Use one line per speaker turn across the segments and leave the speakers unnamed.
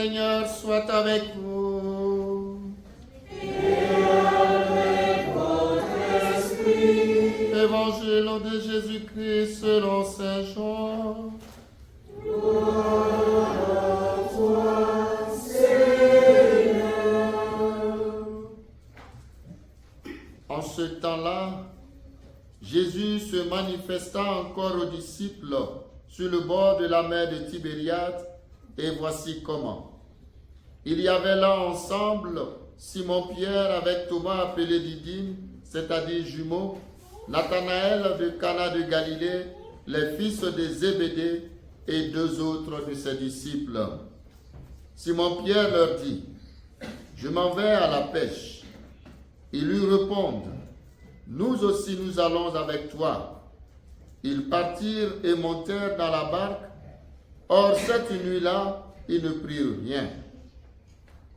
Seigneur soit avec vous.
Et avec votre esprit.
Évangile de Jésus-Christ selon saint Jean.
Gloire à toi, Seigneur.
En ce temps-là, Jésus se manifesta encore aux disciples sur le bord de la mer de Tibériade, et voici comment. Il y avait là ensemble Simon-Pierre avec Thomas appelé Didyme, c'est-à-dire jumeaux, Nathanaël de Cana de Galilée, les fils de Zébédée et deux autres de ses disciples. Simon-Pierre leur dit, « Je m'en vais à la pêche. » Ils lui répondent, « Nous aussi nous allons avec toi. » Ils partirent et montèrent dans la barque. Or, cette nuit-là, ils ne prirent rien.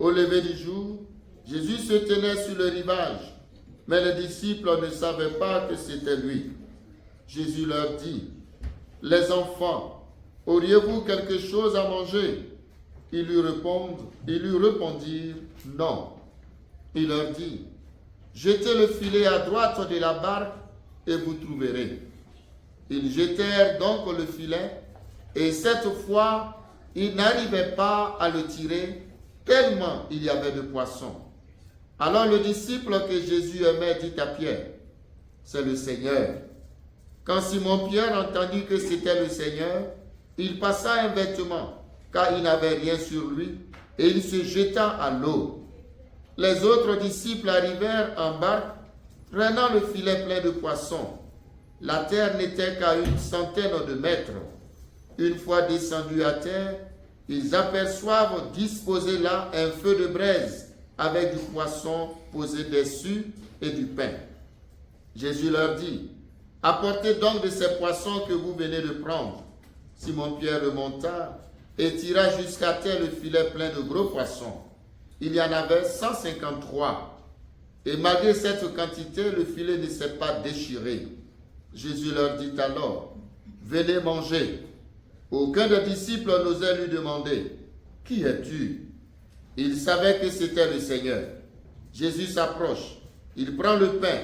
Au lever du jour, Jésus se tenait sur le rivage, mais les disciples ne savaient pas que c'était lui. Jésus leur dit, « Les enfants, auriez-vous quelque chose à manger ?» Ils lui répondirent, « Non. » Il leur dit, « Jetez le filet à droite de la barque et vous trouverez. » Ils jetèrent donc le filet, et cette fois, ils n'arrivaient pas à le tirer, tellement il y avait de poissons. Alors le disciple que Jésus aimait dit à Pierre, « C'est le Seigneur. » Quand Simon-Pierre entendit que c'était le Seigneur, il passa un vêtement, car il n'avait rien sur lui, et il se jeta à l'eau. Les autres disciples arrivèrent en barque, prenant le filet plein de poissons. La terre n'était qu'à 100 de mètres. Une fois descendus à terre, ils aperçoivent disposé là un feu de braise avec du poisson posé dessus et du pain. Jésus leur dit, « Apportez donc de ces poissons que vous venez de prendre. » Simon-Pierre remonta et tira jusqu'à terre le filet plein de gros poissons. Il y en avait 153. Et malgré cette quantité, le filet ne s'est pas déchiré. Jésus leur dit alors, « Venez manger. » Aucun des disciples n'osait lui demander, « Qui es-tu » Il savait que c'était le Seigneur. Jésus s'approche, il prend le pain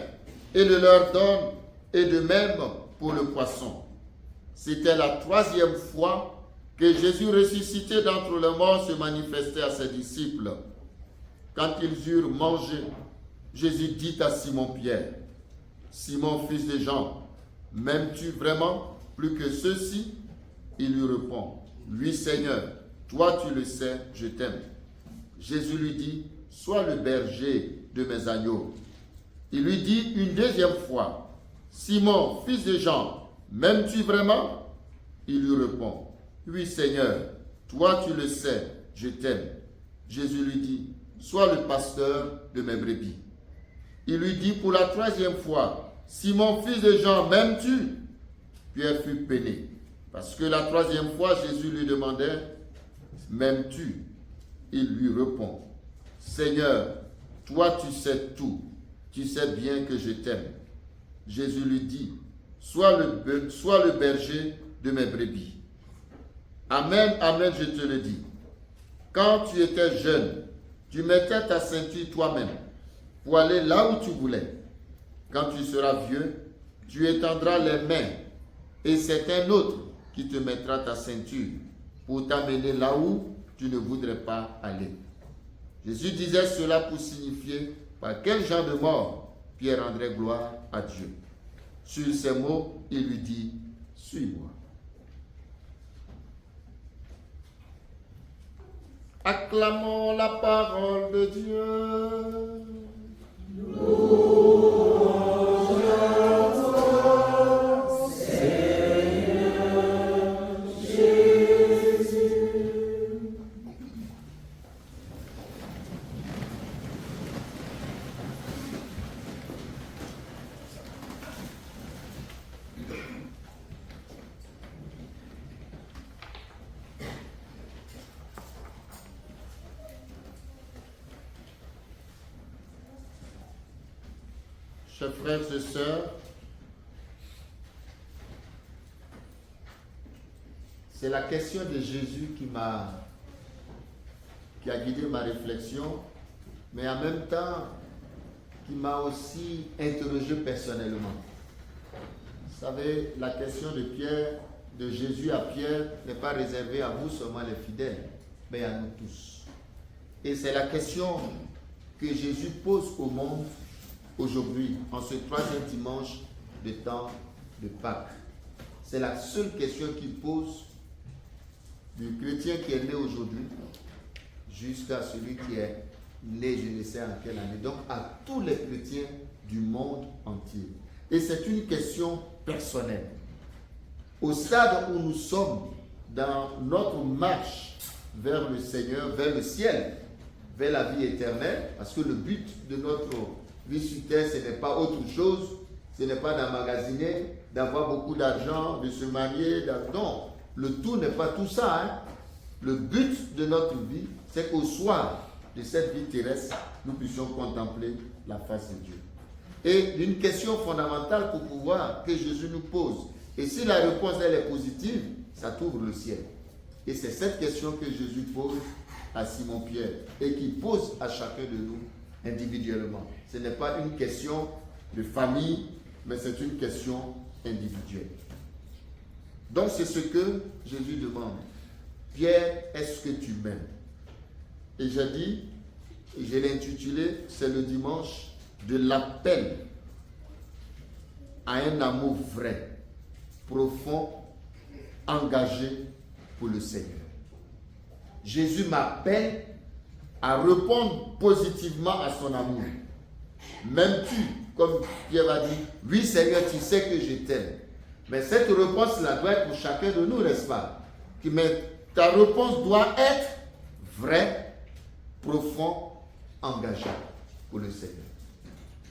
et le leur donne, et de même pour le poisson. C'était la 3e fois que Jésus ressuscité d'entre les morts se manifestait à ses disciples. Quand ils eurent mangé, Jésus dit à Simon-Pierre, « Simon, fils de Jean, m'aimes-tu vraiment plus que ceux-ci » Il lui répond, « Oui, Seigneur, toi tu le sais, je t'aime. » Jésus lui dit, « Sois le berger de mes agneaux. » Il lui dit une 2e fois, « Simon, fils de Jean, m'aimes-tu vraiment ?» Il lui répond, « Oui, Seigneur, toi tu le sais, je t'aime. » Jésus lui dit, « Sois le pasteur de mes brebis. » Il lui dit pour la 3e fois, « Simon, fils de Jean, m'aimes-tu » Pierre fut peiné, parce que la 3e fois, Jésus lui demandait, « M'aimes-tu » Il lui répond, « Seigneur, toi tu sais tout, tu sais bien que je t'aime. » Jésus lui dit, « Sois le berger de mes brebis. Amen, amen, je te le dis. Quand tu étais jeune, tu mettais ta ceinture toi-même pour aller là où tu voulais. Quand tu seras vieux, tu étendras les mains et c'est un autre qui te mettra ta ceinture pour t'amener là où tu ne voudrais pas aller. » Jésus disait cela pour signifier par quel genre de mort Pierre rendrait gloire à Dieu. Sur ces mots, il lui dit, « Suis-moi. » Acclamons la parole de Dieu.
Louange à toi, Seigneur Jésus.
Chers frères et sœurs, c'est la question de Jésus qui m'a qui a guidé ma réflexion, mais en même temps qui m'a aussi interrogé personnellement. Vous savez, la question de Pierre, de Jésus à Pierre, n'est pas réservée à vous seulement les fidèles, mais à nous tous. Et c'est la question que Jésus pose au monde aujourd'hui, en ce troisième dimanche de temps de Pâques. C'est la seule question qu'il pose du chrétien qui est né aujourd'hui jusqu'à celui qui est né, je ne sais en quelle année. Donc à tous les chrétiens du monde entier. Et c'est une question personnelle. Au stade où nous sommes dans notre marche vers le Seigneur, vers le ciel, vers la vie éternelle, parce que le but de notre vie sur terre, ce n'est pas autre chose, ce n'est pas d'emmagasiner, d'avoir beaucoup d'argent, de se marier, non. Le tout n'est pas tout ça. Hein. Le but de notre vie, c'est qu'au soir de cette vie terrestre, nous puissions contempler la face de Dieu. Et une question fondamentale pour pouvoir que Jésus nous pose. Et si la réponse elle est positive, ça t'ouvre le ciel. Et c'est cette question que Jésus pose à Simon-Pierre et qu'il pose à chacun de nous individuellement. Ce n'est pas une question de famille, mais c'est une question individuelle. Donc c'est ce que Jésus demande. Pierre, est-ce que tu m'aimes? Et j'ai dit, et je l'ai intitulé, c'est le dimanche de l'appel à un amour vrai, profond, engagé pour le Seigneur. Jésus m'appelle à répondre positivement à son amour. M'aimes-tu? Comme Pierre a dit, oui Seigneur, tu sais que je t'aime. Mais cette réponse-là doit être pour chacun de nous, n'est-ce pas? Mais ta réponse doit être vraie, profond, engagé pour le Seigneur.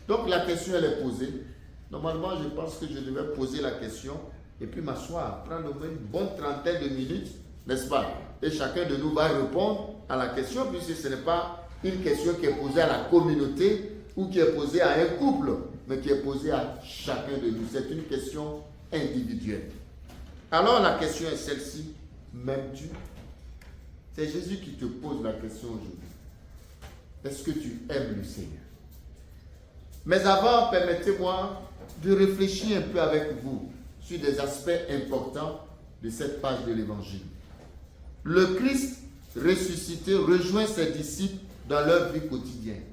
Donc la question elle est posée. Normalement, je pense que je devais poser la question et puis m'asseoir, prendre une bonne trentaine de minutes, n'est-ce pas? Et chacun de nous va répondre à la question, puisque ce n'est pas une question qui est posée à la communauté ou qui est posée à un couple, mais qui est posée à chacun de nous. C'est une question individuelle. Alors la question est celle-ci, m'aimes-tu? C'est Jésus qui te pose la question aujourd'hui. Est-ce que tu aimes le Seigneur? Mais avant, permettez-moi de réfléchir un peu avec vous sur des aspects importants de cette page de l'Évangile. Le Christ ressuscité rejoint ses disciples dans leur vie quotidienne.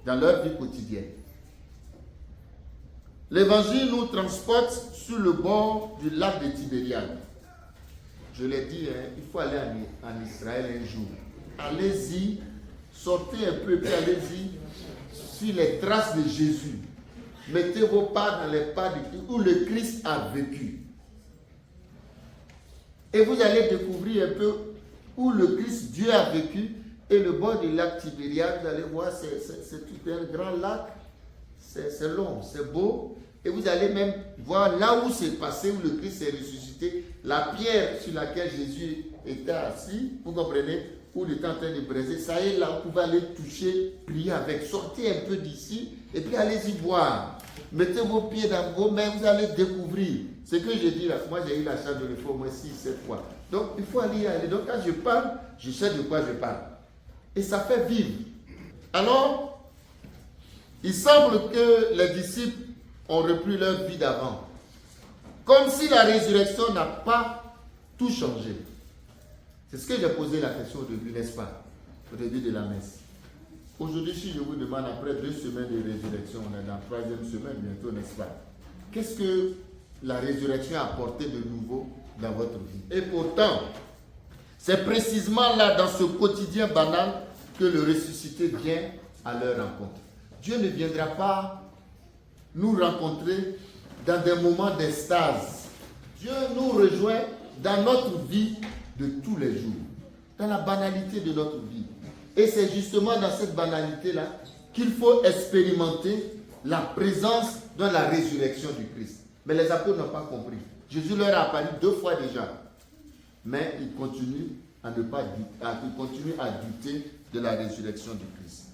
Dans leur vie quotidienne. L'Évangile nous transporte sur le bord du lac de Tibériade. Je l'ai dit, hein, il faut aller en Israël un jour. Allez-y, sortez un peu, puis allez-y sur les traces de Jésus. Mettez vos pas dans les pas où le Christ a vécu. Et vous allez découvrir un peu où le Christ, Dieu a vécu. Et le bord du lac Tibériade, vous allez voir, c'est tout un grand lac. C'est long, c'est beau. Et vous allez même voir là où c'est passé, où le Christ est ressuscité, la pierre sur laquelle Jésus était assis, vous comprenez, où il était en train de briser. Ça y est, là, vous pouvez aller toucher, prier avec. Sortez un peu d'ici et puis allez-y voir. Mettez vos pieds dans vos mains, vous allez découvrir. Ce que j'ai dit là, moi j'ai eu la chance de le faire au moins 6-7 fois. Donc il faut aller y aller. Donc quand je parle, je sais de quoi je parle. Et ça fait vivre. Alors, il semble que les disciples ont repris leur vie d'avant. Comme si la résurrection n'a pas tout changé. C'est ce que j'ai posé la question au début, n'est-ce pas? Au début de la messe. Aujourd'hui, si je vous demande, après 2 semaines de résurrection, on est dans la 3e semaine bientôt, n'est-ce pas? Qu'est-ce que la résurrection a apporté de nouveau dans votre vie? Et pourtant, c'est précisément là, dans ce quotidien banal, que le ressuscité vient à leur rencontre. Dieu ne viendra pas nous rencontrer dans des moments d'extase. Dieu nous rejoint dans notre vie de tous les jours, dans la banalité de notre vie. Et c'est justement dans cette banalité-là qu'il faut expérimenter la présence de la résurrection du Christ. Mais les apôtres n'ont pas compris. Jésus leur a apparu 2 fois déjà. Mais ils continuent à douter de la résurrection du Christ.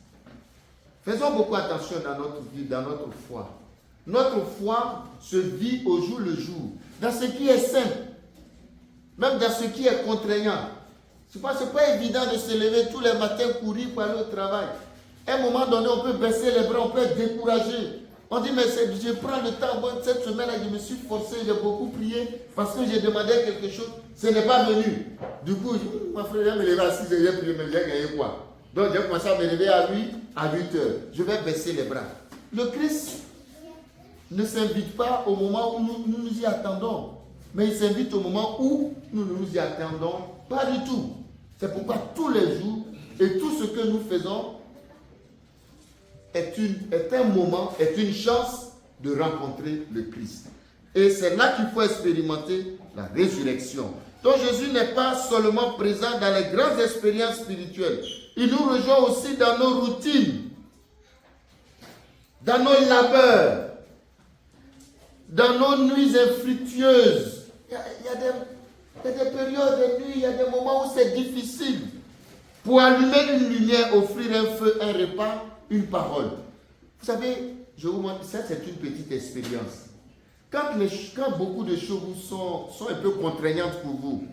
Faisons beaucoup attention dans notre vie, dans notre foi. Notre foi se vit au jour le jour, dans ce qui est sain, même dans ce qui est contraignant. C'est pas évident de se lever tous les matins, courir pour aller au travail. À un moment donné, on peut baisser les bras, on peut être découragé. On dit, mais je prends le temps. Bon, cette semaine-là, je me suis forcé, j'ai beaucoup prié parce que j'ai demandé quelque chose. Ce n'est pas venu. Du coup, ma frère, je me lever à 6 h, j'ai prié, mais j'ai gagné quoi? Donc, j'ai commencé à me lever à 8 heures. Je vais baisser les bras. Le Christ ne s'invite pas au moment où nous nous y attendons, mais il s'invite au moment où nous ne nous y attendons pas du tout. C'est pourquoi tous les jours et tout ce que nous faisons est un moment, est une chance de rencontrer le Christ. Et c'est là qu'il faut expérimenter la résurrection. Donc Jésus n'est pas seulement présent dans les grandes expériences spirituelles. Il nous rejoint aussi dans nos routines, dans nos labeurs, dans nos nuits infructueuses. Il y a des périodes de nuit, il y a des moments où c'est difficile. Pour allumer une lumière, offrir un feu, un repas, une parole. Vous savez, je vous montre, ça c'est une petite expérience. Quand beaucoup de choses sont un peu contraignantes pour vous,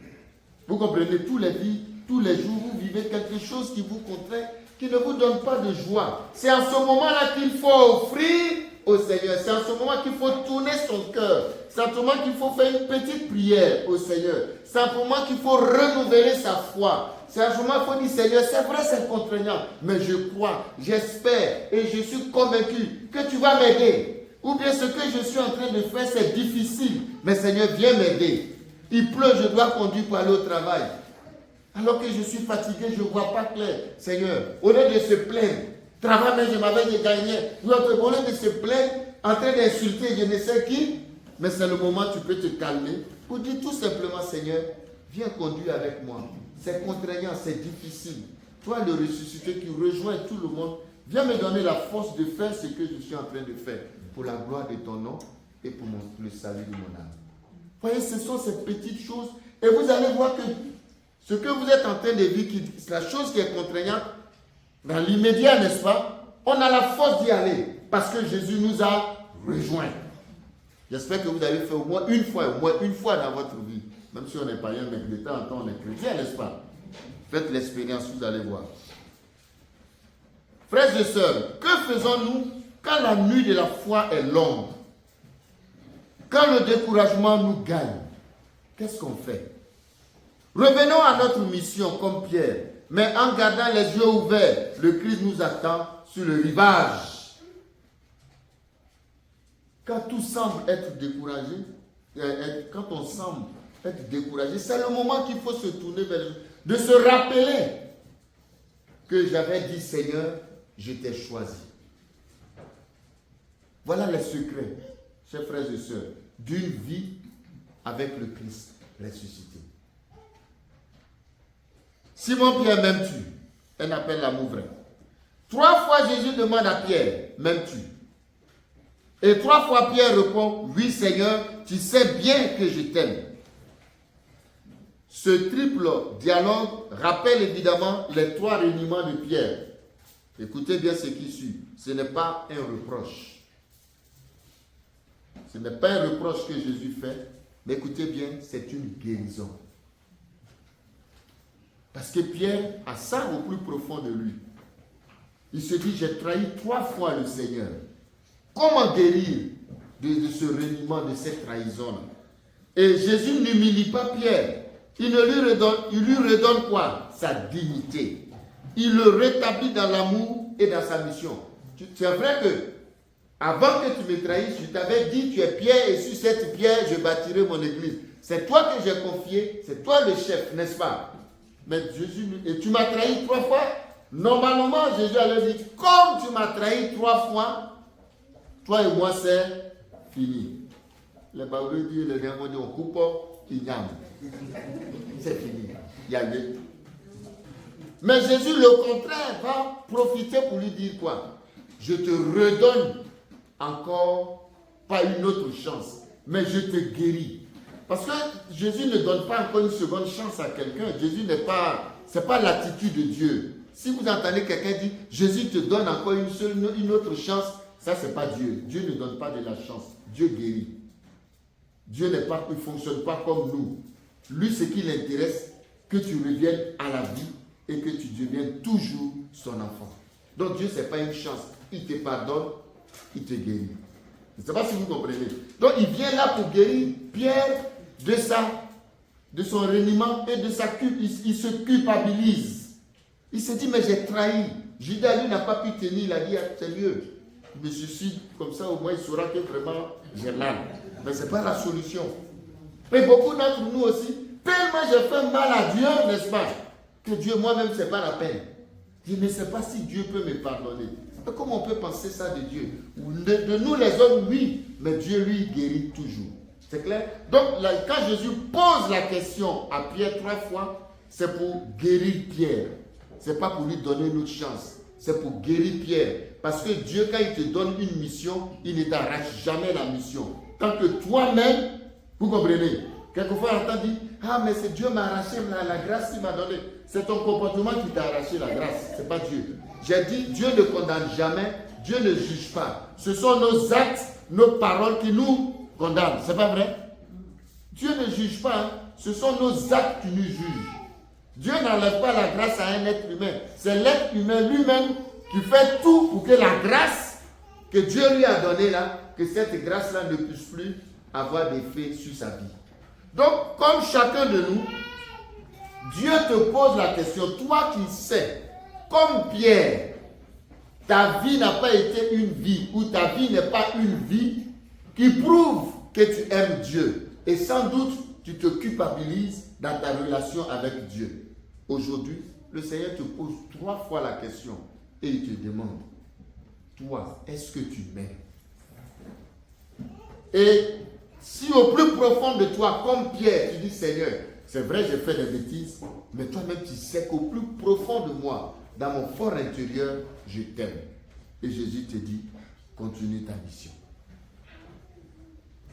vous comprenez, tous les jours, vous vivez quelque chose qui vous contraint, qui ne vous donne pas de joie. C'est en ce moment-là qu'il faut offrir au Seigneur. C'est en ce moment qu'il faut tourner son cœur. C'est en ce moment qu'il faut faire une petite prière au Seigneur. C'est en ce moment qu'il faut renouveler sa foi. C'est en ce moment qu'il faut dire, Seigneur, c'est vrai, c'est contraignant, mais je crois, j'espère et je suis convaincu que tu vas m'aider. Ou bien ce que je suis en train de faire, c'est difficile, mais Seigneur, viens m'aider. Il pleut, je dois conduire pour aller au travail. Alors que je suis fatigué, je ne vois pas clair. Seigneur, au lieu de se plaindre, travail, mais je m'avais gagné. Au lieu de se plaindre, en train d'insulter je ne sais qui, mais c'est le moment où tu peux te calmer pour dire tout simplement, Seigneur, viens conduire avec moi. C'est contraignant, c'est difficile. Toi, le ressuscité qui rejoint tout le monde, viens me donner la force de faire ce que je suis en train de faire pour la gloire de ton nom et pour le salut de mon âme. Voyez, ce sont ces petites choses. Et vous allez voir que ce que vous êtes en train de vivre, c'est la chose qui est contraignante, dans l'immédiat, n'est-ce pas? On a la force d'y aller parce que Jésus nous a rejoints. J'espère que vous avez fait au moins une fois dans votre vie. Même si on n'est pas rien, mais de temps en temps on est chrétien, n'est-ce pas? Faites l'expérience, vous allez voir. Frères et sœurs, que faisons-nous quand la nuit de la foi est longue? Quand le découragement nous gagne, qu'est-ce qu'on fait? Revenons à notre mission comme Pierre, mais en gardant les yeux ouverts, le Christ nous attend sur le rivage. Quand tout semble être découragé, quand on semble être découragé, c'est le moment qu'il faut se tourner vers Dieu, de se rappeler que j'avais dit, Seigneur, je t'ai choisi. Voilà les secrets, chers frères et sœurs, d'une vie avec le Christ ressuscité. Simon-Pierre, m'aimes-tu? Un appel l'amour vrai. 3 fois Jésus demande à Pierre, m'aimes-tu? Et 3 fois Pierre répond, oui Seigneur, tu sais bien que je t'aime. Ce triple dialogue rappelle évidemment les 3 réuniments de Pierre. Écoutez bien ce qui suit. Ce n'est pas un reproche. Ce n'est pas un reproche que Jésus fait, mais écoutez bien, c'est une guérison. Parce que Pierre a ça au plus profond de lui. Il se dit, j'ai trahi 3 fois le Seigneur. Comment guérir de ce reniement, de cette trahison-là? Et Jésus n'humilie pas Pierre. Il lui redonne quoi? Sa dignité. Il le rétablit dans l'amour et dans sa mission. C'est vrai que, avant que tu me trahisses, je t'avais dit, tu es Pierre et sur cette pierre, je bâtirai mon église. C'est toi que j'ai confié, c'est toi le chef, n'est-ce pas? Mais Jésus, et tu m'as trahi 3 fois. Normalement, Jésus allait dire, comme tu m'as trahi 3 fois, toi et moi, c'est fini. Les Baoulés disent, les Néerlandais disent, on coupe, il y a. C'est fini. Il y a eu. Mais Jésus, le contraire, va profiter pour lui dire quoi? Je te redonne encore, pas une autre chance, mais je te guéris. Parce que Jésus ne donne pas encore une seconde chance à quelqu'un. Jésus n'est pas, c'est pas l'attitude de Dieu. Si vous entendez quelqu'un dire, Jésus te donne encore une autre chance, ça c'est pas Dieu. Dieu ne donne pas de la chance. Dieu guérit. Dieu n'est pas, il ne fonctionne pas comme nous. Lui, ce qui l'intéresse, que tu reviennes à la vie et que tu deviennes toujours son enfant. Donc Dieu, ce n'est pas une chance. Il te pardonne, il te guérit. Je ne sais pas si vous comprenez. Donc il vient là pour guérir Pierre de son reniement et de sa culpe. Il se culpabilise. Il se dit, mais j'ai trahi. Judas, lui, n'a pas pu tenir. Il a dit, c'est mieux. Je me suicide, comme ça, au moins, il saura que vraiment, j'ai mal. Mais ce n'est pas la solution. Mais beaucoup d'entre nous aussi, tellement j'ai fait mal à Dieu, n'est-ce pas, que Dieu, moi-même, ce n'est pas la peine. Je ne sais pas si Dieu peut me pardonner. Mais comment on peut penser ça de Dieu? De nous, les hommes, oui, mais Dieu, lui, guérit toujours. C'est clair? Donc, là, quand Jésus pose la question à Pierre 3 fois, c'est pour guérir Pierre. Ce n'est pas pour lui donner une autre chance. C'est pour guérir Pierre. Parce que Dieu, quand il te donne une mission, il ne t'arrache jamais la mission. Tant que toi-même, vous comprenez? Quelquefois, on entend dire, ah, mais c'est Dieu m'a arraché la grâce qu'il m'a donnée. C'est ton comportement qui t'a arraché la grâce. Ce n'est pas Dieu. J'ai dit, Dieu ne condamne jamais. Dieu ne juge pas. Ce sont nos actes, nos paroles qui nous condamnent. C'est pas vrai? Dieu ne juge pas. Hein? Ce sont nos actes qui nous jugent. Dieu n'enlève pas la grâce à un être humain. C'est l'être humain lui-même qui fait tout pour que la grâce que Dieu lui a donnée là, que cette grâce-là ne puisse plus avoir d'effet sur sa vie. Donc, comme chacun de nous, Dieu te pose la question, toi qui sais, comme Pierre, ta vie n'a pas été une vie, ou ta vie n'est pas une vie qui prouve que tu aimes Dieu. Et sans doute, tu te culpabilises dans ta relation avec Dieu. Aujourd'hui, le Seigneur te pose 3 fois la question et il te demande, toi, est-ce que tu m'aimes? Et si au plus profond de toi, comme Pierre, tu dis, Seigneur, c'est vrai, j'ai fait des bêtises, mais toi-même, tu sais qu'au plus profond de moi, dans mon fort intérieur, je t'aime. Et Jésus te dit, continue ta mission.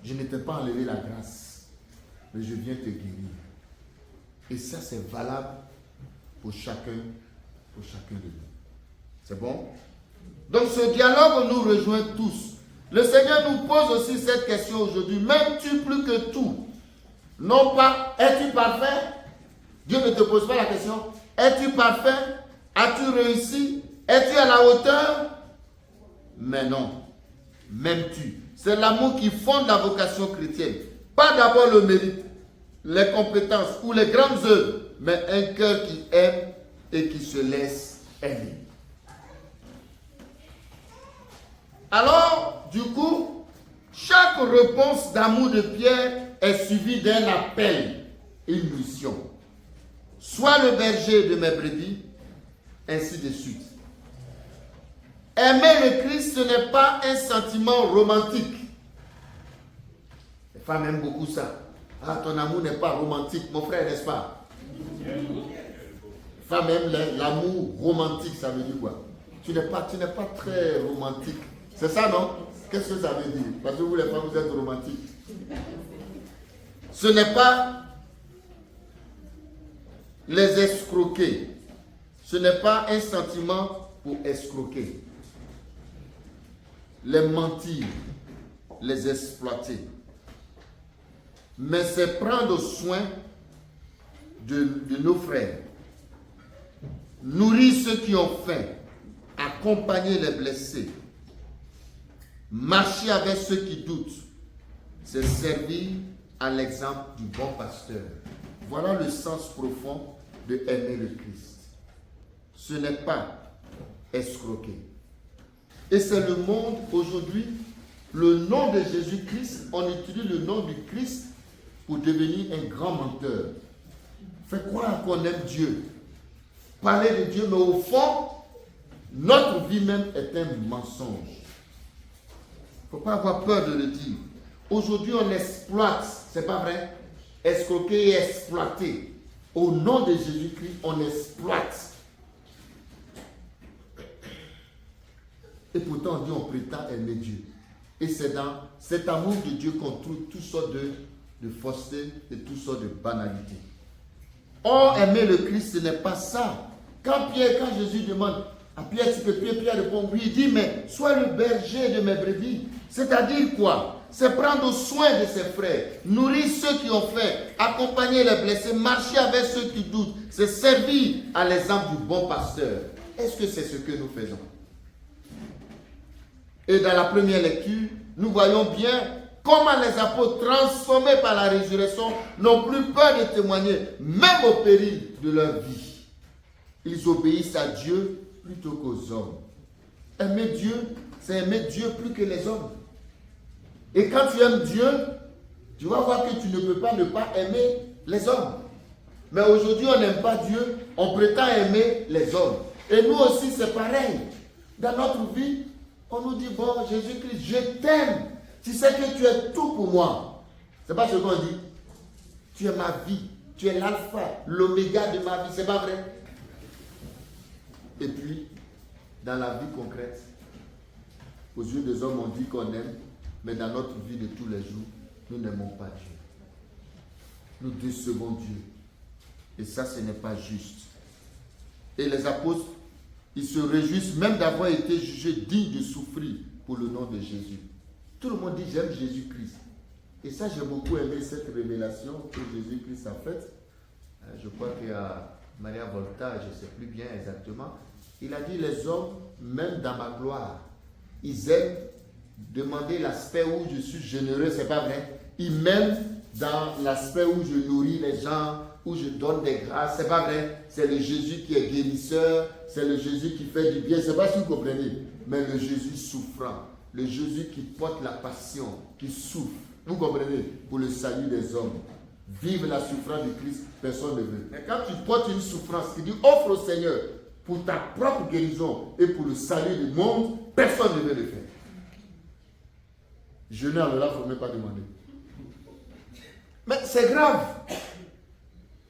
Je ne t'ai pas enlevé la grâce, mais je viens te guérir. Et ça, c'est valable pour chacun de nous. C'est bon? Donc, ce dialogue nous rejoint tous. Le Seigneur nous pose aussi cette question aujourd'hui. M'aimes-tu plus que tout? Non pas, es-tu parfait? Dieu ne te pose pas la question. Es-tu parfait? As-tu réussi? Es-tu à la hauteur? Mais non. M'aimes-tu? C'est l'amour qui fonde la vocation chrétienne. Pas d'abord le mérite, les compétences ou les grandes œuvres, mais un cœur qui aime et qui se laisse aimer. Alors, du coup, chaque réponse d'amour de Pierre est suivie d'un appel, une mission. Sois le berger de mes brebis, ainsi de suite. Aimer le Christ, ce n'est pas un sentiment romantique. Les femmes aiment beaucoup ça. Ah, ton amour n'est pas romantique, mon frère, n'est-ce pas? Les femmes aiment l'amour romantique, ça veut dire quoi? Tu n'es pas très romantique. C'est ça, non? Qu'est-ce que ça veut dire? Parce que vous, les femmes, vous êtes romantiques. Ce n'est pas les escroquer. Ce n'est pas un sentiment pour escroquer. Les mentir, les exploiter. Mais c'est prendre soin de nos frères. Nourrir ceux qui ont faim. Accompagner les blessés. Marcher avec ceux qui doutent. C'est servir à l'exemple du bon pasteur. Voilà le sens profond de aimer le Christ. Ce n'est pas escroquer. Et c'est le monde aujourd'hui, le nom de Jésus-Christ, on utilise le nom du Christ pour devenir un grand menteur. Fait croire qu'on aime Dieu. Parler de Dieu, mais au fond, notre vie même est un mensonge. Il ne faut pas avoir peur de le dire. Aujourd'hui, on exploite, c'est pas vrai? Escroquer et exploiter. Au nom de Jésus-Christ, on exploite. Et pourtant, on dit on prétend aimer Dieu. Et c'est dans cet amour de Dieu qu'on trouve toutes sortes de faussetés et toutes sortes de banalités. Or, aimer le Christ, ce n'est pas ça. Quand Jésus demande à Pierre, Pierre répond oui, il dit, mais sois le berger de mes brebis. C'est-à-dire quoi? c'est prendre soin de ses frères, nourrir ceux qui ont faim, accompagner les blessés, marcher avec ceux qui doutent, c'est servir à l'exemple du bon pasteur. Est-ce que c'est ce que nous faisons? Et dans la première lecture, nous voyons bien comment les apôtres, transformés par la résurrection, n'ont plus peur de témoigner, même au péril de leur vie. Ils obéissent à Dieu plutôt qu'aux hommes. Aimer Dieu, c'est aimer Dieu plus que les hommes. Et quand tu aimes Dieu, tu vas voir que tu ne peux pas ne pas aimer les hommes. Mais aujourd'hui, on n'aime pas Dieu, on prétend aimer les hommes. Et nous aussi, c'est pareil. Dans notre vie, on nous dit, bon, Jésus-Christ, je t'aime. Tu sais que tu es tout pour moi. C'est pas ce qu'on dit. Tu es ma vie. Tu es l'alpha, l'oméga de ma vie. C'est pas vrai? Et puis, dans la vie concrète, aux yeux des hommes, on dit qu'on aime, mais dans notre vie de tous les jours, nous n'aimons pas Dieu. Nous décevons Dieu. Et ça, ce n'est pas juste. Et les apôtres, ils se réjouissent même d'avoir été jugés dignes de souffrir pour le nom de Jésus. Tout le monde dit, j'aime Jésus-Christ. Et ça, j'ai beaucoup aimé cette révélation que Jésus-Christ a faite. Je crois qu'à Maria Volta, je ne sais plus bien exactement, il a dit, les hommes, même dans ma gloire, ils aiment demander l'aspect où je suis généreux, c'est pas vrai. Ils m'aiment dans l'aspect où je nourris les gens, où je donne des grâces, c'est pas vrai. C'est le Jésus qui est guérisseur, c'est le Jésus qui fait du bien, c'est pas si vous comprenez. Mais le Jésus souffrant, le Jésus qui porte la passion, qui souffre, vous comprenez, pour le salut des hommes. Vive la souffrance du Christ, personne ne veut. Mais quand tu portes une souffrance, qui dit offre au Seigneur pour ta propre guérison et pour le salut du monde, personne ne veut le faire. Je n'ai en là, il ne faut même pas demander. Mais c'est grave.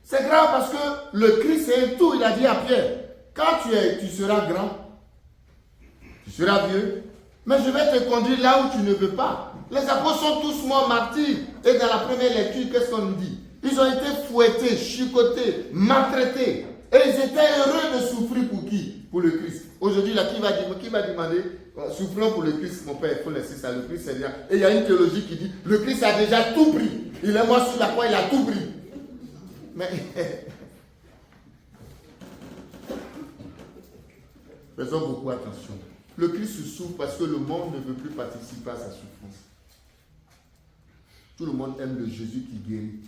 C'est grave parce que le Christ c'est un tout. Il a dit à Pierre, quand tu seras grand, tu seras vieux, mais je vais te conduire là où tu ne veux pas. Les apôtres sont tous morts martyrs. Et dans la première lecture, qu'est-ce qu'on nous dit? Ils ont été fouettés, chicotés, maltraités. Et ils étaient heureux de souffrir pour qui? Pour le Christ. Aujourd'hui, là, qui va demander, souffrons pour le Christ, mon Père, il faut laisser ça, le Christ c'est bien. Et il y a une théologie qui dit, le Christ a déjà tout pris. Il est mort sur la croix, il a tout pris. Mais, faisons beaucoup attention. Le Christ souffre parce que le monde ne veut plus participer à sa souffrance. Tout le monde aime le Jésus qui guérit,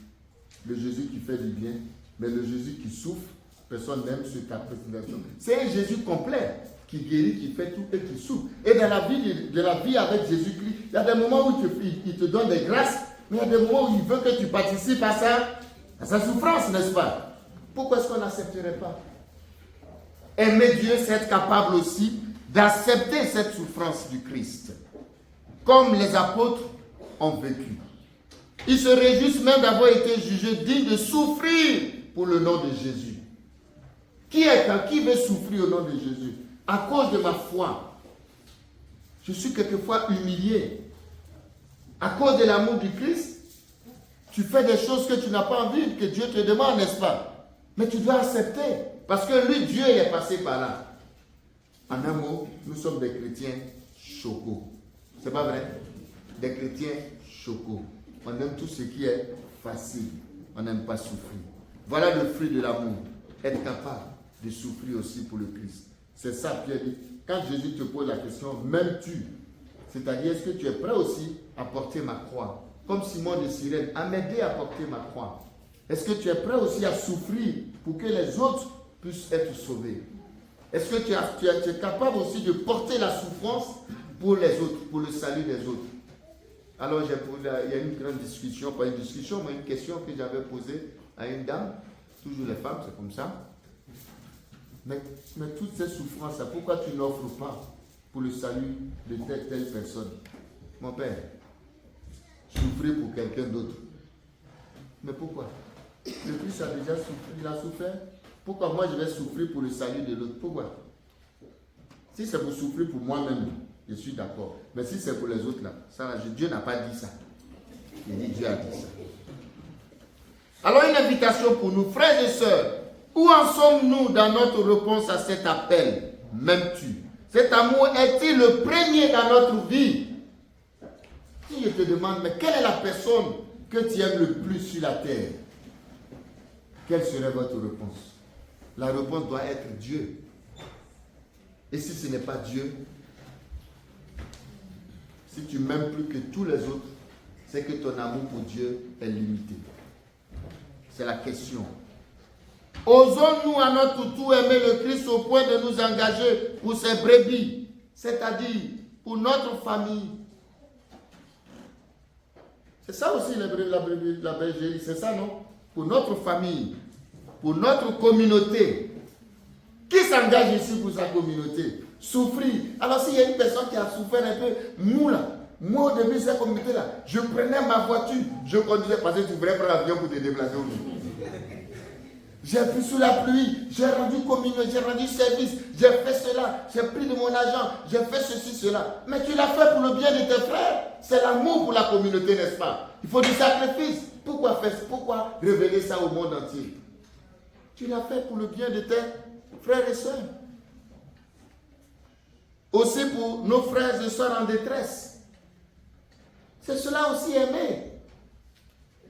le Jésus qui fait du bien, mais le Jésus qui souffre, personne n'aime cette présentation. C'est un Jésus complet qui guérit, qui fait tout et qui souffre. Et dans la vie avec Jésus-Christ, il y a des moments où il te donne des grâces, mais il y a des moments où il veut que tu participes à sa souffrance, n'est-ce pas? Pourquoi est-ce qu'on n'accepterait pas? Aimer Dieu, c'est être capable aussi d'accepter cette souffrance du Christ, comme les apôtres ont vécu. Ils se réjouissent même d'avoir été jugés dignes de souffrir pour le nom de Jésus. Qui veut souffrir au nom de Jésus? À cause de ma foi, je suis quelquefois humilié. À cause de l'amour du Christ, tu fais des choses que tu n'as pas envie que Dieu te demande, n'est-ce pas? Mais tu dois accepter, parce que lui, Dieu, il est passé par là. En un mot, nous sommes des chrétiens chocos. C'est pas vrai? Des chrétiens chocos. On aime tout ce qui est facile. On n'aime pas souffrir. Voilà le fruit de l'amour. Être capable de souffrir aussi pour le Christ. C'est ça, Pierre dit. Quand Jésus te pose la question, m'aimes-tu? C'est-à-dire, est-ce que tu es prêt aussi à porter ma croix? Comme Simon de Cyrène, à m'aider à porter ma croix. Est-ce que tu es prêt aussi à souffrir pour que les autres puissent être sauvés? Est-ce que tu es capable aussi de porter la souffrance pour les autres, pour le salut des autres? Alors, il y a une grande discussion, pas une discussion, mais une question que j'avais posée à une dame. Toujours les femmes, c'est comme ça. Mais toutes ces souffrances, pourquoi tu n'offres pas pour le salut de telle personne? Mon père, souffrir pour quelqu'un d'autre. Mais pourquoi? Le Christ a déjà souffert, il a souffert. Pourquoi moi je vais souffrir pour le salut de l'autre? Pourquoi? Si c'est pour souffrir pour moi-même, je suis d'accord. Mais si c'est pour les autres, là, Dieu n'a pas dit ça. Il dit Dieu a dit ça. Alors une invitation pour nous, frères et sœurs. Où en sommes-nous dans notre réponse à cet appel? M'aimes-tu? Cet amour est-il le premier dans notre vie? Si je te demande, mais quelle est la personne que tu aimes le plus sur la terre? Quelle serait votre réponse? La réponse doit être Dieu. Et si ce n'est pas Dieu, si tu m'aimes plus que tous les autres, c'est que ton amour pour Dieu est limité. C'est la question. Osons-nous à notre tour aimer le Christ au point de nous engager pour ses brebis, c'est-à-dire pour notre famille. C'est ça aussi la bergerie, c'est ça, non? Pour notre famille, pour notre communauté. Qui s'engage ici pour sa communauté? Souffrir. Alors s'il y a une personne qui a souffert un peu, moi au début, cette communauté-là, je prenais ma voiture, je conduisais, parce que tu voulais prendre l'avion pour te déplacer aujourd'hui. J'ai pris sous la pluie, j'ai rendu communauté, j'ai rendu service, j'ai fait cela, j'ai pris de mon argent, j'ai fait ceci, cela. Mais tu l'as fait pour le bien de tes frères. C'est l'amour pour la communauté, n'est-ce pas? Il faut du sacrifice. Pourquoi révéler ça au monde entier? Tu l'as fait pour le bien de tes frères et sœurs. Aussi pour nos frères et sœurs en détresse. C'est cela aussi aimer.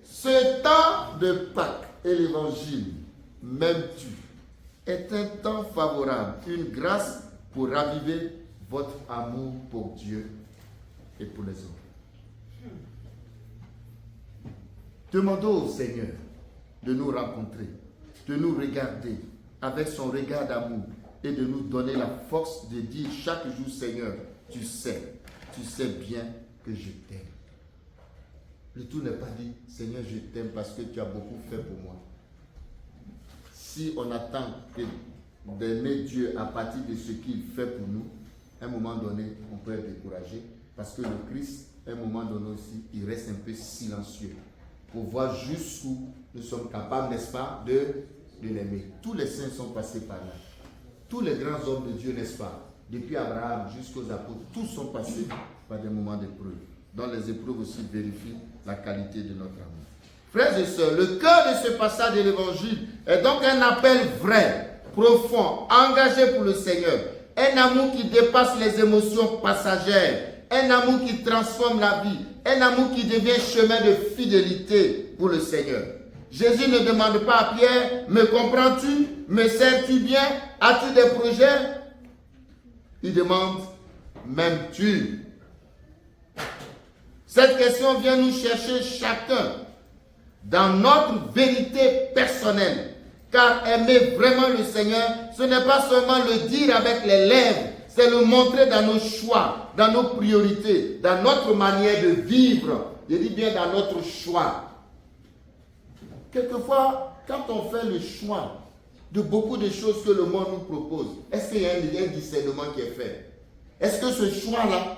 Ce temps de Pâques et l'évangile, m'aimes-tu, est un temps favorable, une grâce pour raviver votre amour pour Dieu et pour les autres. Demandons au Seigneur de nous rencontrer, de nous regarder avec son regard d'amour et de nous donner la force de dire chaque jour, Seigneur, tu sais bien que je t'aime. Le tout n'est pas dit, Seigneur, je t'aime parce que tu as beaucoup fait pour moi. Si on attend d'aimer Dieu à partir de ce qu'il fait pour nous, à un moment donné, on peut être découragé parce que le Christ, à un moment donné aussi, il reste un peu silencieux pour voir jusqu'où nous sommes capables, n'est-ce pas, de l'aimer. Tous les saints sont passés par là. Tous les grands hommes de Dieu, n'est-ce pas, depuis Abraham jusqu'aux apôtres, tous sont passés par des moments d'épreuve. Dans les épreuves aussi vérifient la qualité de notre amour. Frères et sœurs, le cœur de ce passage de l'évangile est donc un appel vrai, profond, engagé pour le Seigneur. Un amour qui dépasse les émotions passagères. Un amour qui transforme la vie. Un amour qui devient chemin de fidélité pour le Seigneur. Jésus ne demande pas à Pierre, me comprends-tu? Me sers-tu bien? As-tu des projets? Il demande, m'aimes-tu? Cette question vient nous chercher chacun dans notre vérité personnelle. Car aimer vraiment le Seigneur, ce n'est pas seulement le dire avec les lèvres, c'est le montrer dans nos choix, dans nos priorités, dans notre manière de vivre. Je dis bien dans notre choix. Quelquefois, quand on fait le choix de beaucoup de choses que le monde nous propose, est-ce qu'il y a un discernement qui est fait? Est-ce que ce choix-là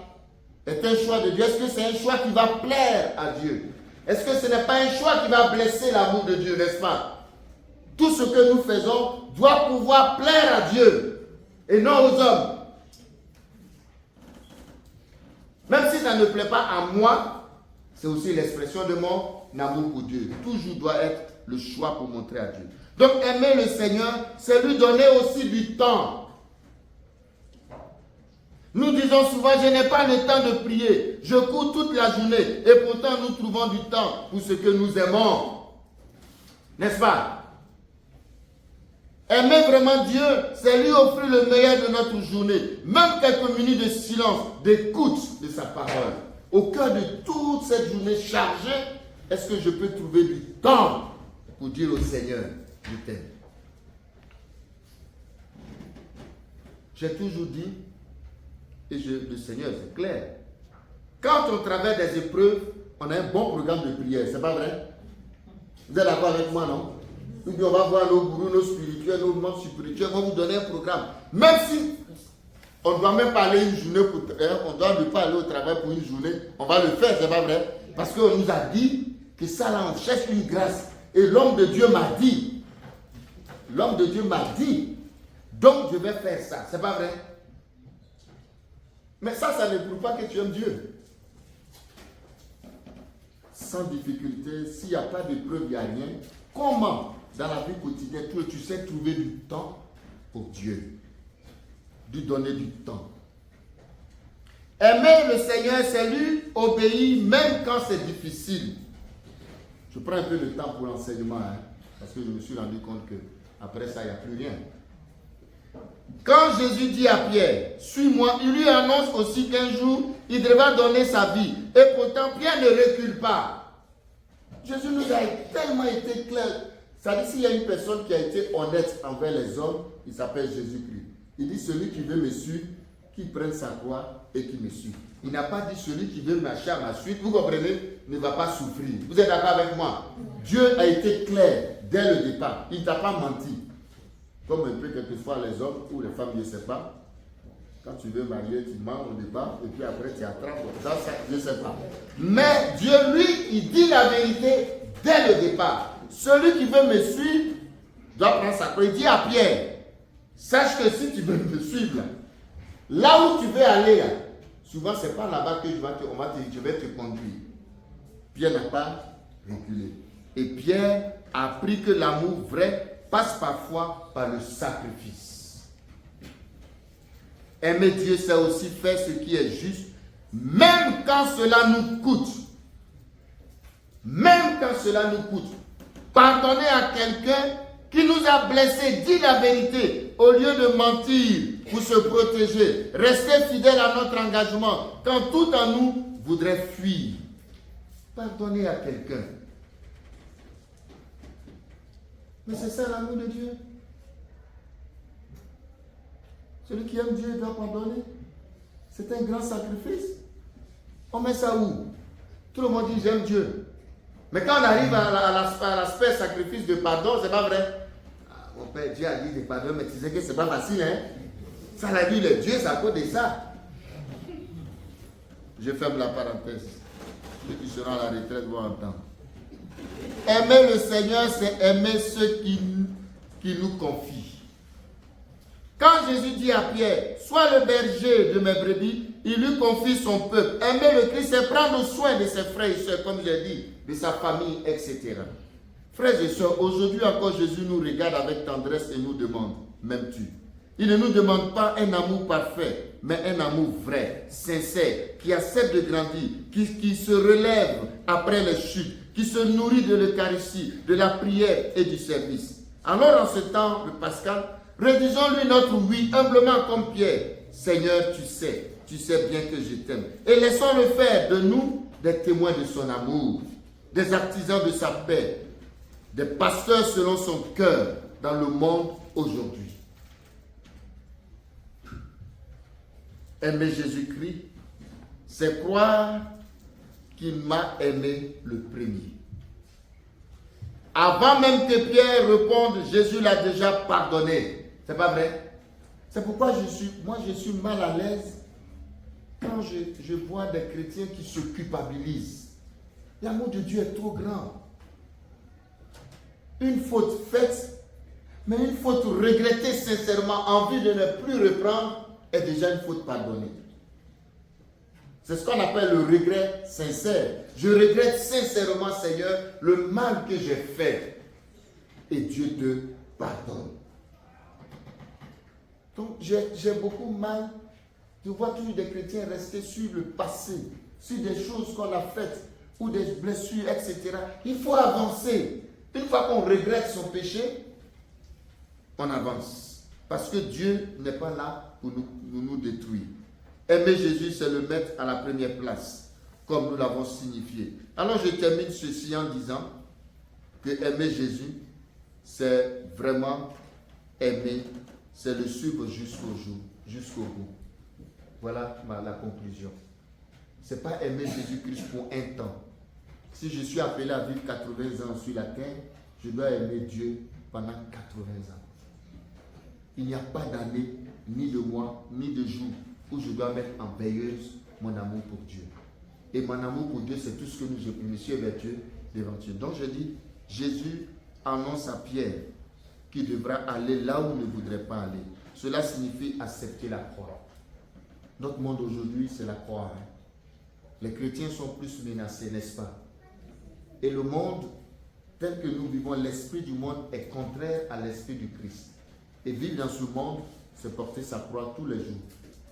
est un choix de Dieu? Est-ce que c'est un choix qui va plaire à Dieu? Est-ce que ce n'est pas un choix qui va blesser l'amour de Dieu, n'est-ce pas? Tout ce que nous faisons doit pouvoir plaire à Dieu et non aux hommes. Même si ça ne plaît pas à moi, c'est aussi l'expression de mon amour pour Dieu. Toujours doit être le choix pour montrer à Dieu. Donc aimer le Seigneur, c'est lui donner aussi du temps. Nous disons souvent, je n'ai pas le temps de prier. Je cours toute la journée. Et pourtant, nous trouvons du temps pour ce que nous aimons. N'est-ce pas? Aimer vraiment Dieu, c'est lui offrir le meilleur de notre journée. Même quelques minutes de silence, d'écoute de sa parole. Au cœur de toute cette journée chargée, est-ce que je peux trouver du temps pour dire au Seigneur, je t'aime? J'ai toujours dit, et le Seigneur, c'est clair. Quand on traverse des épreuves, on a un bon programme de prière, c'est pas vrai? Vous êtes d'accord avec moi, non? Et puis on va voir nos gourous, nos spirituels, nos membres spirituels, on va vous donner un programme. Même si on ne doit même pas aller une journée, on doit ne pas aller au travail pour une journée, on va le faire, c'est pas vrai? Parce qu'on nous a dit que ça là, on cherche une grâce. Et l'homme de Dieu m'a dit, donc je vais faire ça, c'est pas vrai? Mais ça ne prouve pas que tu aimes Dieu. Sans difficulté, s'il n'y a pas de preuve, il n'y a rien. Comment, dans la vie quotidienne, tu sais trouver du temps pour Dieu? Lui donner du temps. Aimer le Seigneur, c'est lui obéir même quand c'est difficile. Je prends un peu de temps pour l'enseignement, parce que je me suis rendu compte que après ça, il n'y a plus rien. Quand Jésus dit à Pierre, suis-moi, il lui annonce aussi qu'un jour, il devra donner sa vie. Et pourtant, Pierre ne recule pas. Jésus nous a tellement été clair. Ça dit, s'il y a une personne qui a été honnête envers les hommes, il s'appelle Jésus-Christ. Il dit, celui qui veut me suivre, qu'il prenne sa croix et qu'il me suive. Il n'a pas dit, celui qui veut marcher à ma suite, vous comprenez, ne va pas souffrir. Vous êtes d'accord avec moi? Dieu a été clair dès le départ. Il ne t'a pas menti. Comme un peu quelquefois les hommes ou les femmes, je ne sais pas. Quand tu veux marier, tu mens au départ et puis après tu attrapes. Ça, je ne sais pas. Mais Dieu, lui, il dit la vérité dès le départ. Celui qui veut me suivre doit prendre sa croix. Il dit à Pierre, sache que si tu veux me suivre, là où tu veux aller, là, souvent ce n'est pas là-bas que je vais te conduire. Pierre n'a pas reculé. Et Pierre a appris que l'amour vrai passe parfois par le sacrifice. Aimer Dieu, c'est aussi faire ce qui est juste, même quand cela nous coûte. Même quand cela nous coûte. Pardonner à quelqu'un qui nous a blessés, dit la vérité, au lieu de mentir pour se protéger. Rester fidèle à notre engagement, quand tout en nous voudrait fuir. Pardonner à quelqu'un. Mais c'est ça l'amour de Dieu. Celui qui aime Dieu doit pardonner. C'est un grand sacrifice. On met ça où? Tout le monde dit j'aime Dieu. Mais quand on arrive à l'aspect sacrifice de pardon, c'est pas vrai. Ah, mon père, Dieu a dit de pardonner, mais tu sais que c'est pas facile, hein? Ça l'a dit le Dieu, c'est à cause de ça. Je ferme la parenthèse. Ceux qui seront à la retraite vont entendre. Aimer le Seigneur, c'est aimer ceux qui nous confient. Quand Jésus dit à Pierre, sois le berger de mes brebis, il lui confie son peuple. Aimer le Christ, c'est prendre soin de ses frères et soeurs, comme j'ai dit, de sa famille, etc. Frères et sœurs, aujourd'hui encore, Jésus nous regarde avec tendresse et nous demande, m'aimes-tu? Il ne nous demande pas un amour parfait, mais un amour vrai, sincère, qui accepte de grandir, qui se relève après les chutes, qui se nourrit de l'Eucharistie, de la prière et du service. Alors en ce temps de Pascal, rédigeons-lui notre oui humblement comme Pierre. Seigneur, tu sais bien que je t'aime. Et laissons-le faire de nous des témoins de son amour, des artisans de sa paix, des pasteurs selon son cœur dans le monde aujourd'hui. Aimer Jésus-Christ, c'est croire qu'il m'a aimé le premier. Avant même que Pierre réponde, Jésus l'a déjà pardonné. C'est pas vrai? C'est pourquoi je suis mal à l'aise quand je vois des chrétiens qui se culpabilisent. L'amour de Dieu est trop grand. Une faute faite, mais une faute regrettée sincèrement, envie de ne plus reprendre, est déjà une faute pardonnée. C'est ce qu'on appelle le regret sincère. Je regrette sincèrement, Seigneur, le mal que j'ai fait. Et Dieu te pardonne. Donc, j'ai beaucoup mal de voir toujours des chrétiens rester sur le passé, sur des choses qu'on a faites, ou des blessures, etc. Il faut avancer. Une fois qu'on regrette son péché, on avance. Parce que Dieu n'est pas là pour nous détruire. Aimer Jésus, c'est le mettre à la première place, comme nous l'avons signifié. Alors je termine ceci en disant que aimer Jésus, c'est vraiment aimer, c'est le suivre jusqu'au bout. Voilà la conclusion. Ce n'est pas aimer Jésus-Christ pour un temps. Si je suis appelé à vivre 80 ans sur la terre, je dois aimer Dieu pendant 80 ans. Il n'y a pas d'année, ni de mois, ni de jours où je dois mettre en veilleuse mon amour pour Dieu. Et mon amour pour Dieu, c'est tout ce que je suis vers Dieu, devant Dieu. Donc je dis, Jésus annonce à Pierre qu'il devra aller là où il ne voudrait pas aller. Cela signifie accepter la croix. Notre monde aujourd'hui, c'est la croix. Les chrétiens sont plus menacés, n'est-ce pas? Et le monde, tel que nous vivons, l'esprit du monde est contraire à l'esprit du Christ. Et vivre dans ce monde, c'est porter sa croix tous les jours,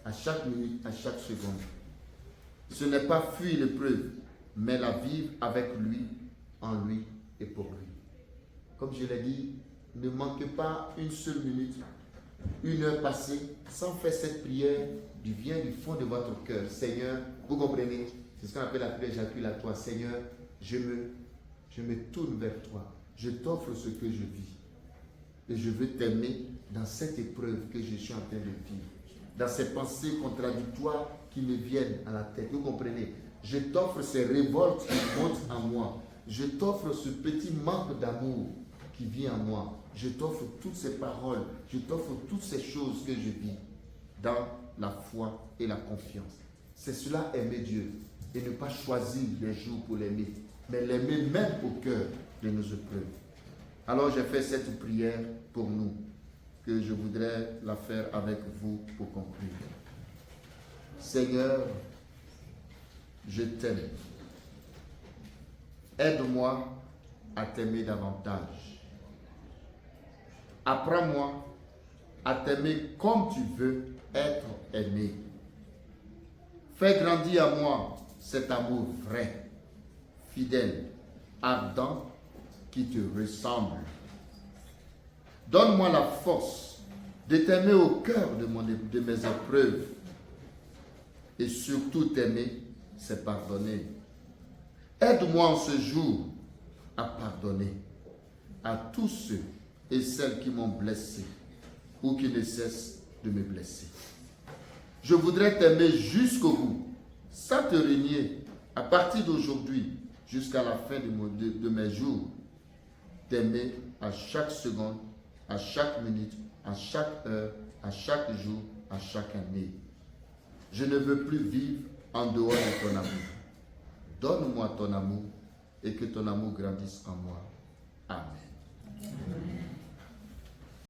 à chaque minute, à chaque seconde. Ce n'est pas fuir l'épreuve, mais la vivre avec lui, en lui et pour lui. Comme je l'ai dit, ne manquez pas une seule minute, une heure passée, sans faire cette prière du bien du fond de votre cœur. Seigneur, vous comprenez, c'est ce qu'on appelle la prière éjaculatoire. Seigneur, je me tourne vers toi. Je t'offre ce que je vis. Et je veux t'aimer dans cette épreuve que je suis en train de vivre. Dans ces pensées contradictoires qui me viennent à la tête. Vous comprenez? Je t'offre ces révoltes qui montent en moi. Je t'offre ce petit manque d'amour qui vient en moi. Je t'offre toutes ces paroles. Je t'offre toutes ces choses que je vis dans la foi et la confiance. C'est cela aimer Dieu. Et ne pas choisir les jours pour l'aimer, mais l'aimer même au cœur de nos épreuves. Alors j'ai fait cette prière pour nous, que je voudrais la faire avec vous pour conclure. Seigneur, je t'aime. Aide-moi à t'aimer davantage. Apprends-moi à t'aimer comme tu veux être aimé. Fais grandir à moi cet amour vrai, fidèle, ardent, qui te ressemble. Donne-moi la force de t'aimer au cœur de mes épreuves. Et surtout t'aimer, c'est pardonner. Aide-moi en ce jour à pardonner à tous ceux et celles qui m'ont blessé ou qui ne cessent de me blesser. Je voudrais t'aimer jusqu'au bout, sans te renier, à partir d'aujourd'hui jusqu'à la fin de mes jours. T'aimer à chaque seconde, à chaque minute, à chaque heure, à chaque jour, à chaque année. Je ne veux plus vivre en dehors de ton amour. Donne-moi ton amour et que ton amour grandisse en moi. Amen.